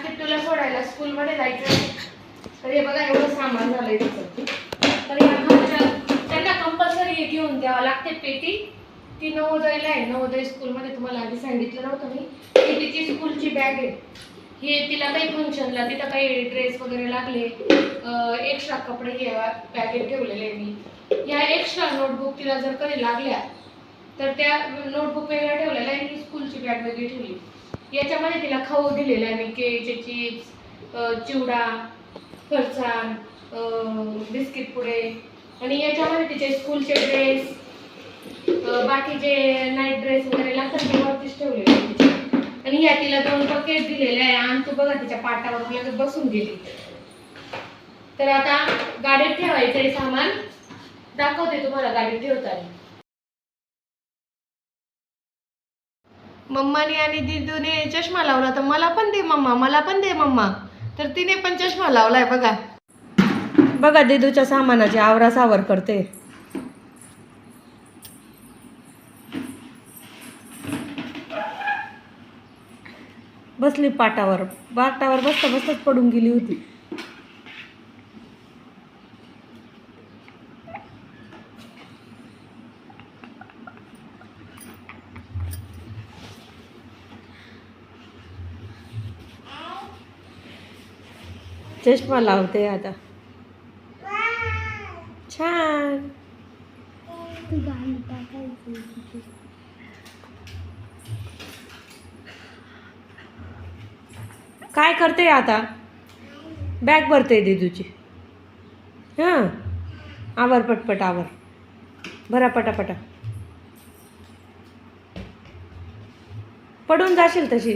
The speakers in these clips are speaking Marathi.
किट्टूला सोडायला स्कूलमध्ये जायचं. तर हे बघा एवढं सामान झालंय तिचं. तर या त्यांना कंपल्सरी घेऊन द्यावं लागते पेटी. ती नवोदयला आहे. नवोदय स्कूलमध्ये तुम्हाला आधी सांगितलं नव्हतं मी. ती तिची स्कूलची बॅग आहे. हे तिला काही फंक्शनला तिथं काही ड्रेस वगैरे लागले, एक्स्ट्रा कपडे हे बॅगेत ठेवलेले मी. या एक्स्ट्रा नोटबुक तिला जर कधी लागल्या तर त्या नोटबुक वेगळ्या ठेवलेल्या आहे. ही स्कूलची बॅग वेगळी ठेवली. याच्यामध्ये तिला खाऊ दिलेला आहे मी. केळीचे चिप्स, चिवडा, फरसाण, बिस्किट पुडे. आणि याच्यामध्ये तिचे स्कूलचे ड्रेस, बाकीचे नाईट ड्रेस वगैरे लागतात ते वरतीच ठेवलेले आहे तिचे. आणि या तिला 2 बकेट दिलेले आहे. आणि तू बघा तिच्या पाटावर लगेच बसून गेली. तर आता गाडीत ठेवायचंय सामान. दाखवते तुम्हाला गाडीत ठेवताना. मम्माने आणि दिदूने चष्मा लावला तर मला पण दे मम्मा, मला पण दे मम्मा. तर तिने पण चष्मा लावलाय बघा. बघा दिदूच्या सामानाची आवरासावर करते. बसली पाटावर बसता बसताच पडून गेली होती. चष्मा लावते आता. छान. काय करते आता? बॅग भरते दिदूची. हां, आवर पटपट आवर. भरा पटापटा. पडून जाशील तशी.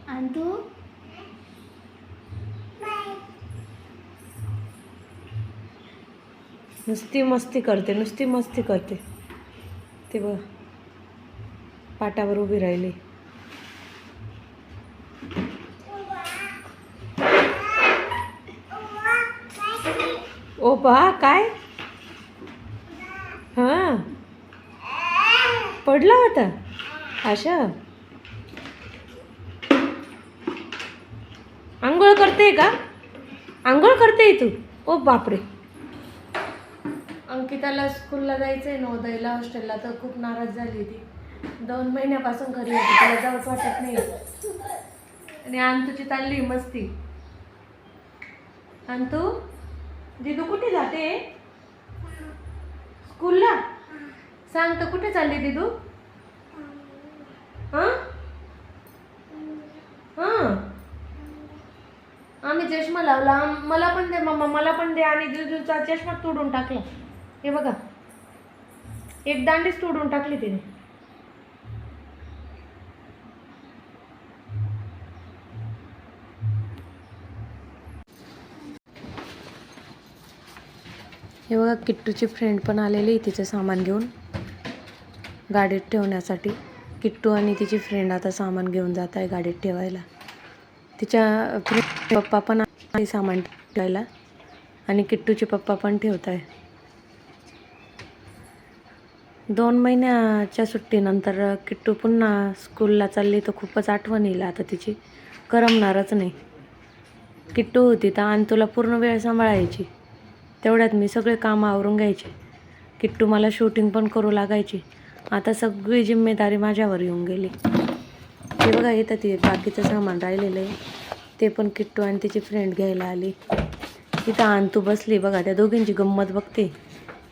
आणि तू नुसती मस्ती करते. ते बघ पाटावर उभी राहिली. ओ पहा काय. हां, पडला होता अशा. आंघोळ करते का? आंघोळ करते तू? ओ बापरे. अंकिताला स्कूलला जायचंय नवोदयला हॉस्टेलला. तर खूप नाराज झाली ती. 2 महिन्यापासून घरी होती. तिला जाऊच वाटत नाही. आणि अंतूची चालली मस्ती. अंतू दिदू कुठे जाते स्कूलला? सांग तर कुठे चालली दिदू? हां हां, आम्ही चष्मा लावला. मला पण दे मम्मा, मला पण दे. आणि दिदूचा चष्मा तोडून टाकला. हे बघा, एक दांडीच तोडून टाकली तिने. हे बघा, किट्टूची फ्रेंड पण आलेली तिचं सामान घेऊन गाडीत ठेवण्यासाठी. किट्टू आणि तिची फ्रेंड आता सामान घेऊन जात आहे गाडीत ठेवायला. तिच्या पप्पा पण आहे सामान ठेवायला. आणि किट्टूचे पप्पा पण ठेवत आहे. 2 महिन्याच्या सुट्टीनंतर किट्टू पुन्हा स्कूलला चालली तर खूपच आठवण येईल आता तिची. करमणारच नाही. किट्टू होती तर अंतूला पूर्ण वेळ सांभाळायची. तेवढ्यात मी सगळे कामं आवरून घ्यायचे. किट्टू मला शूटिंग पण करू लागायची. आता सगळी जिम्मेदारी माझ्यावर येऊन गेली. ते बघा इथं ते बाकीचं सामान राहिलेलं आहे. ते पण किट्टू आणि तिची फ्रेंड घ्यायला आली. इथं अंतू बसली बघा. त्या दोघींची गंमत बघते.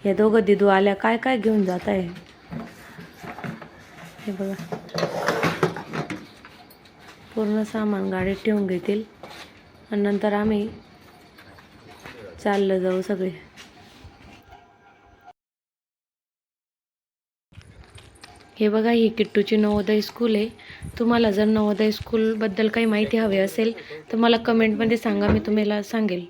या दोघं दिदू आल्या काय काय घेऊन जात आहे. हे बघा, पूर्ण सामान गाडीत ठेवून घेतील आणि नंतर आम्ही चाललं जाऊ सगळे. हे बघा, ही किट्टूची नवोदय स्कूल आहे. तुम्हाला जर नवोदय स्कूलबद्दल काही माहिती हवी असेल तर मला कमेंटमध्ये सांगा, मी तुम्हाला सांगेल.